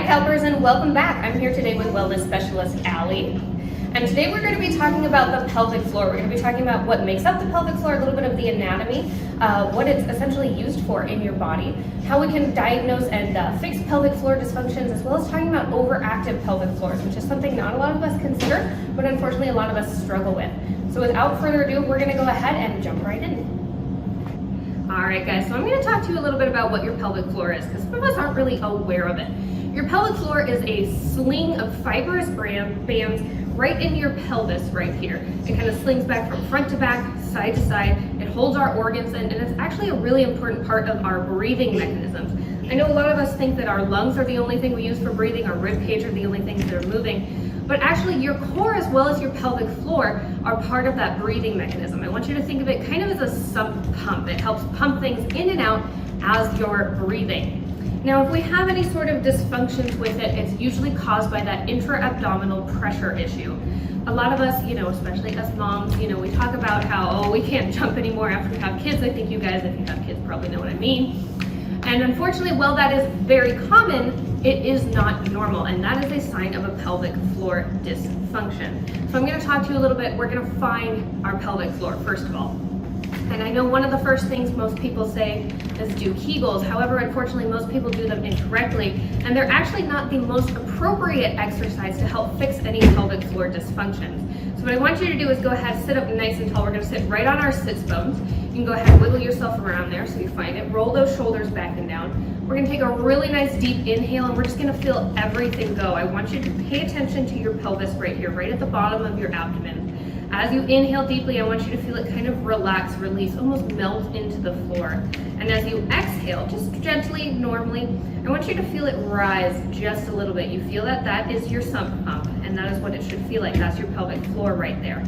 Hi CalPers, and welcome back. I'm here today with wellness specialist Ali. And today we're going to be talking about the pelvic floor. We're going to be talking about what makes up the pelvic floor, a little bit of the anatomy, what it's essentially used for in your body, how we can diagnose and fix pelvic floor dysfunctions, as well as talking about overactive pelvic floors, which is something not a lot of us consider, but unfortunately a lot of us struggle with. So without further ado, we're going to go ahead and jump right in. Alright guys, so I'm going to talk to you a little bit about what your pelvic floor is, because some of us aren't really aware of it. Your pelvic floor is a sling of fibrous bands right in your pelvis right here. It kind of slings back from front to back, side to side. It holds our organs in, and it's actually a really important part of our breathing mechanisms. I know a lot of us think that our lungs are the only thing we use for breathing, our rib cage are the only things that are moving, but actually your core as well as your pelvic floor are part of that breathing mechanism. I want you to think of it kind of as a sump pump. It helps pump things in and out as you're breathing. Now, if we have any sort of dysfunctions with it, it's usually caused by that intra-abdominal pressure issue. A lot of us, especially us moms, we talk about how, we can't jump anymore after we have kids. I think you guys, if you have kids, probably know what I mean. And unfortunately, while that is very common, it is not normal, and that is a sign of a pelvic floor dysfunction. So I'm going to talk to you a little bit. We're going to find our pelvic floor, first of all. And I know one of the first things most people say is do Kegels. However, unfortunately, most people do them incorrectly, and they're actually not the most appropriate exercise to help fix any pelvic floor dysfunctions. So what I want you to do is go ahead, sit up nice and tall. We're going to sit right on our sits bones. You can go ahead and wiggle yourself around there so you find it. Roll those shoulders back and down. We're going to take a really nice deep inhale, and we're just going to feel everything go. I want you to pay attention to your pelvis right here, right at the bottom of your abdomen. As you inhale deeply, I want you to feel it kind of relax, release, almost melt into the floor. And as you exhale, just gently, normally, I want you to feel it rise just a little bit. You feel that? That is your sump pump, and that is what it should feel like. That's your pelvic floor right there.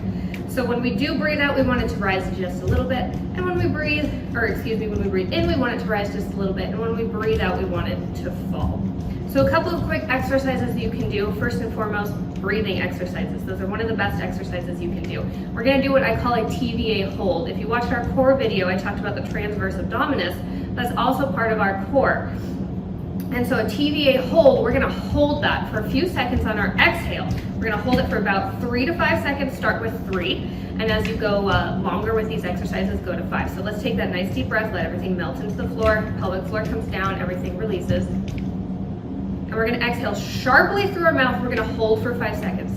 So when we do breathe out, we want it to rise just a little bit. And when we breathe in, we want it to rise just a little bit. And when we breathe out, we want it to fall. So a couple of quick exercises you can do. First and foremost, breathing exercises. Those are one of the best exercises you can do. We're going to do what I call a TVA hold. If you watched our core video, I talked about the transverse abdominis. That's also part of our core. And so a TVA hold, we're going to hold that for a few seconds on our exhale. We're going to hold it for about 3 to 5 seconds. Start with 3. And as you go longer with these exercises, go to 5. So let's take that nice deep breath, let everything melt into the floor. Pelvic floor comes down, everything releases. And we're going to exhale sharply through our mouth. We're going to hold for 5 seconds.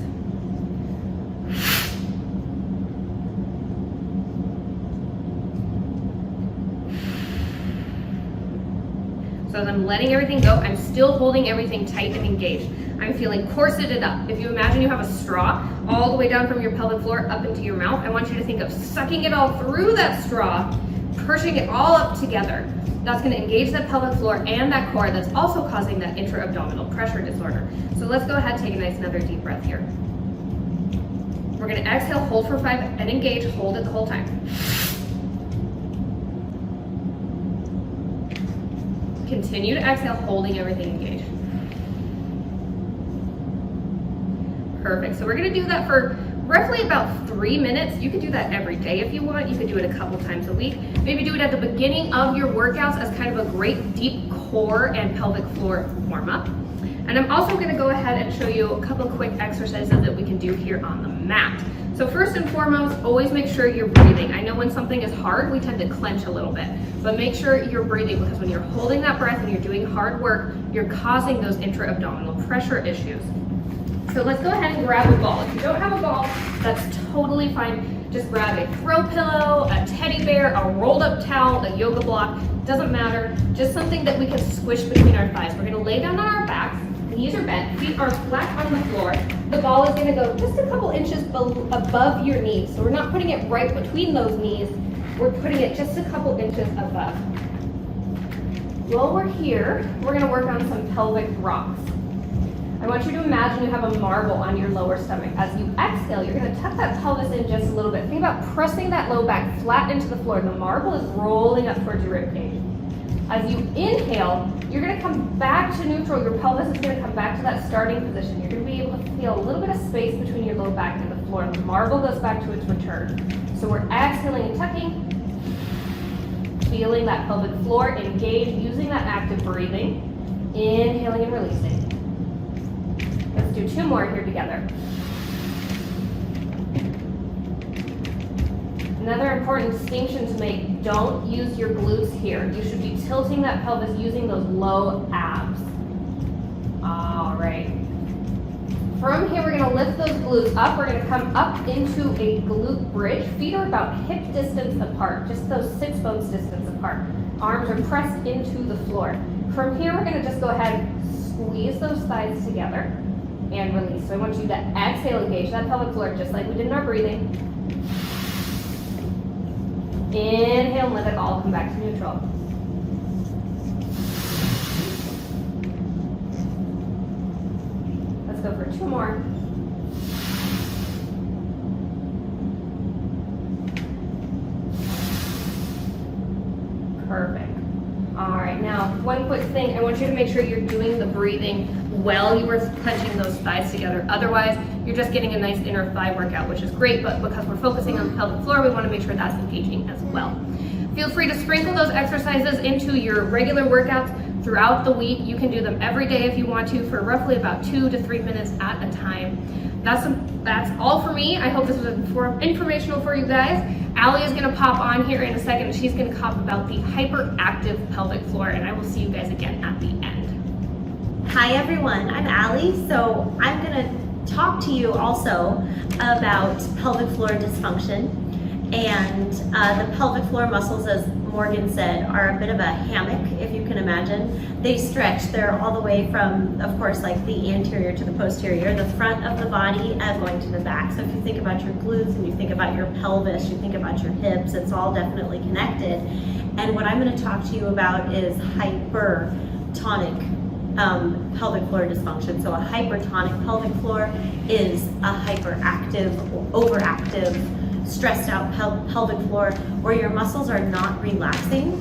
So as I'm letting everything go, I'm still holding everything tight and engaged. I'm feeling corseted up. If you imagine you have a straw all the way down from your pelvic floor up into your mouth, I want you to think of sucking it all through that straw, pushing it all up together. That's going to engage that pelvic floor and that core that's also causing that intra-abdominal pressure disorder. So let's go ahead and take a nice another deep breath here. We're going to exhale, hold for 5, and engage, hold it the whole time. Continue to exhale, holding everything engaged. Perfect. So we're going to do that for roughly about 3 minutes. You could do that every day if you want. You could do it a couple times a week. Maybe do it at the beginning of your workouts as kind of a great deep core and pelvic floor warm-up. And I'm also going to go ahead and show you a couple quick exercises that we can do here on the mat. So first and foremost, always make sure you're breathing. I know when something is hard, we tend to clench a little bit, but make sure you're breathing, because when you're holding that breath and you're doing hard work, you're causing those intra-abdominal pressure issues. So let's go ahead and grab a ball. If you don't have a ball, that's totally fine. Just grab a throw pillow, a teddy bear, a rolled up towel, a yoga block, doesn't matter. Just something that we can squish between our thighs. We're gonna lay down on our backs, knees are bent, feet are flat on the floor. The ball is gonna go just a couple inches above your knees. So we're not putting it right between those knees, we're putting it just a couple inches above. While we're here, we're gonna work on some pelvic rocks. I want you to imagine you have a marble on your lower stomach. As you exhale, you're going to tuck that pelvis in just a little bit. Think about pressing that low back flat into the floor. The marble is rolling up towards your rib cage. As you inhale, you're going to come back to neutral. Your pelvis is going to come back to that starting position. You're going to be able to feel a little bit of space between your low back and the floor, and the marble goes back to its return. So we're exhaling and tucking, feeling that pelvic floor engage, using that active breathing, inhaling and releasing. do 2 more here together. Another important distinction to make, don't use your glutes here. You should be tilting that pelvis using those low abs. All right. From here, we're gonna lift those glutes up. We're gonna come up into a glute bridge. Feet are about hip distance apart, just those 6 bones distance apart. Arms are pressed into the floor. From here, we're gonna just go ahead and squeeze those thighs together and release. So I want you to exhale, engage that pelvic floor just like we did in our breathing. Inhale and let it all come back to neutral. Let's go for 2 more. Perfect. All right, now one quick thing. I want you to make sure you're doing the breathing while you are clenching those thighs together. Otherwise, you're just getting a nice inner thigh workout, which is great, but because we're focusing on the pelvic floor, we want to make sure that's engaging as well. Feel free to sprinkle those exercises into your regular workouts throughout the week. You can do them every day if you want to for roughly about 2 to 3 minutes at a time. That's all for me. I hope this was informational for you guys. Ali is gonna pop on here in a second. She's gonna talk about the hyperactive pelvic floor, and I will see you guys again at the end. Hi everyone, I'm Ali. So I'm gonna talk to you also about pelvic floor dysfunction. And the pelvic floor muscles, as Morgan said, are a bit of a hammock, if you can imagine. They stretch. They're all the way from, of course, like the anterior to the posterior, the front of the body and going to the back. So if you think about your glutes and you think about your pelvis, you think about your hips, it's all definitely connected. And what I'm going to talk to you about is hypertonic pelvic floor dysfunction. So a hypertonic pelvic floor is a hyperactive, overactive, stressed out pelvic floor where your muscles are not relaxing,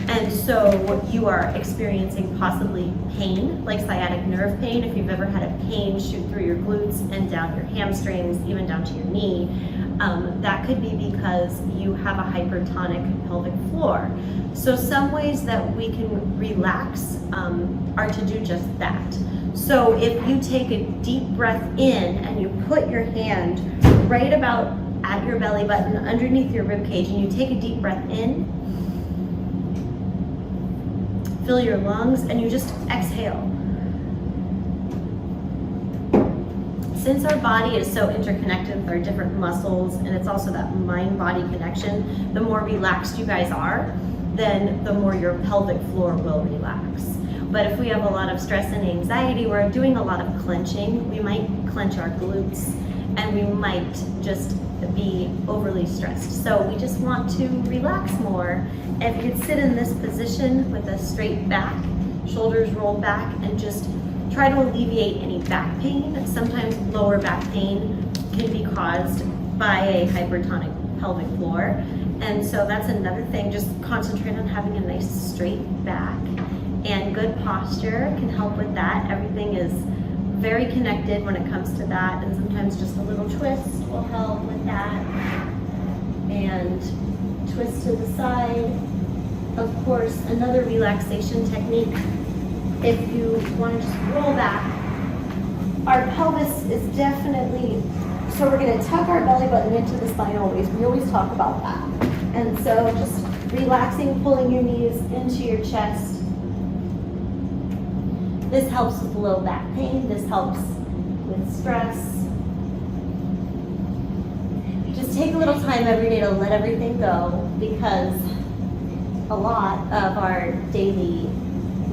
and so you are experiencing possibly pain, like sciatic nerve pain. If you've ever had a pain shoot through your glutes and down your hamstrings, even down to your knee, that could be because you have a hypertonic pelvic floor. So some ways that we can relax are to do just that. So if you take a deep breath in and you put your hand right about at your belly button underneath your rib cage, and you take a deep breath in, fill your lungs, and you just exhale. Since our body is so interconnected with our different muscles, and it's also that mind-body connection, the more relaxed you guys are, then the more your pelvic floor will relax. But if we have a lot of stress and anxiety, we're doing a lot of clenching, we might clench our glutes, and we might just be overly stressed. So we just want to relax more. And if you could sit in this position with a straight back, shoulders rolled back, and just try to alleviate any back pain. Sometimes lower back pain can be caused by a hypertonic pelvic floor. And so that's another thing, just concentrate on having a nice straight back, and good posture can help with that. Everything is very connected when it comes to that, and sometimes just a little twist will help with that. And twist to the side. Of course, another relaxation technique, if you want to just roll back. Our pelvis is definitely, so we're going to tuck our belly button into the spine always. We always talk about that. And so just relaxing, pulling your knees into your chest. This helps with low back pain. This helps with stress. Just take a little time every day to let everything go, because a lot of our daily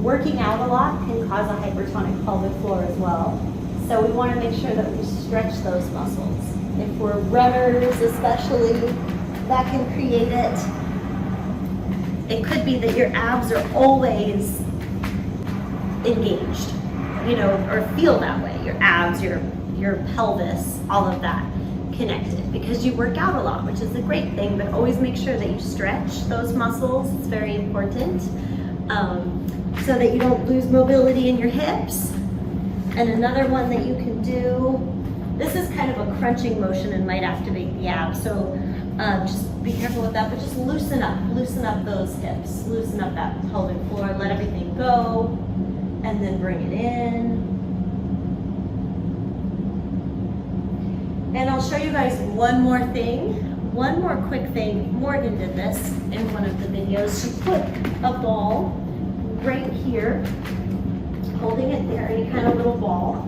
working out a lot can cause a hypertonic pelvic floor as well. So we want to make sure that we stretch those muscles. If we're runners especially, that can create it. It could be that your abs are always engaged, you know, or feel that way. Your abs, your pelvis, all of that connected, because you work out a lot, which is a great thing, but always make sure that you stretch those muscles. It's very important, so that you don't lose mobility in your hips. And another one that you can do, this is kind of a crunching motion and might activate the abs, so just be careful with that, but just loosen up those hips, loosen up that pelvic floor, let everything go, and then bring it in. And I'll show you guys one more thing, one more quick thing. Morgan did this in one of the videos. She put a ball right here, holding it there, any kind of little ball.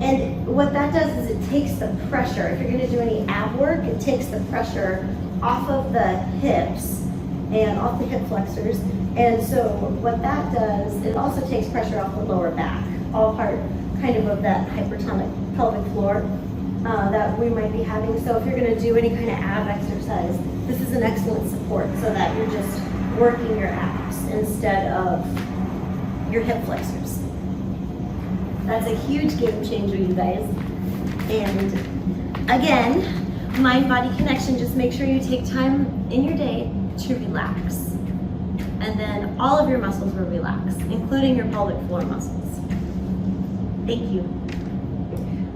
And what that does is it takes the pressure. If you're going to do any ab work, it takes the pressure off of the hips and off the hip flexors. And so what that does, it also takes pressure off the lower back, all part kind of that hypertonic pelvic floor that we might be having. So if you're going to do any kind of ab exercise, this is an excellent support so that you're just working your abs instead of your hip flexors. That's a huge game changer, you guys. And again, mind-body connection, just make sure you take time in your day to relax. And then all of your muscles will relax, including your pelvic floor muscles. Thank you.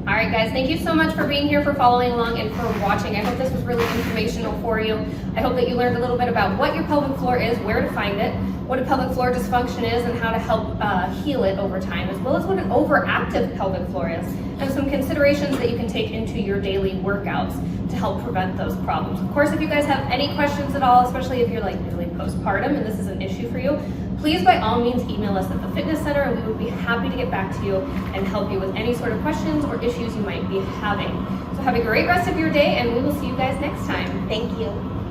All right, guys, thank you so much for being here, for following along, and for watching. I hope this was really informational for you. I hope that you learned a little bit about what your pelvic floor is, where to find it, what a pelvic floor dysfunction is, and how to help heal it over time, as well as what an overactive pelvic floor is, and some considerations that you can take into your daily workouts to help prevent those problems. Of course, if you guys have any questions at all, especially if you're like really postpartum and this is an issue for you, please by all means email us at the fitness center and we would be happy to get back to you and help you with any sort of questions or issues you might be having. So have a great rest of your day and we will see you guys next time. Thank you.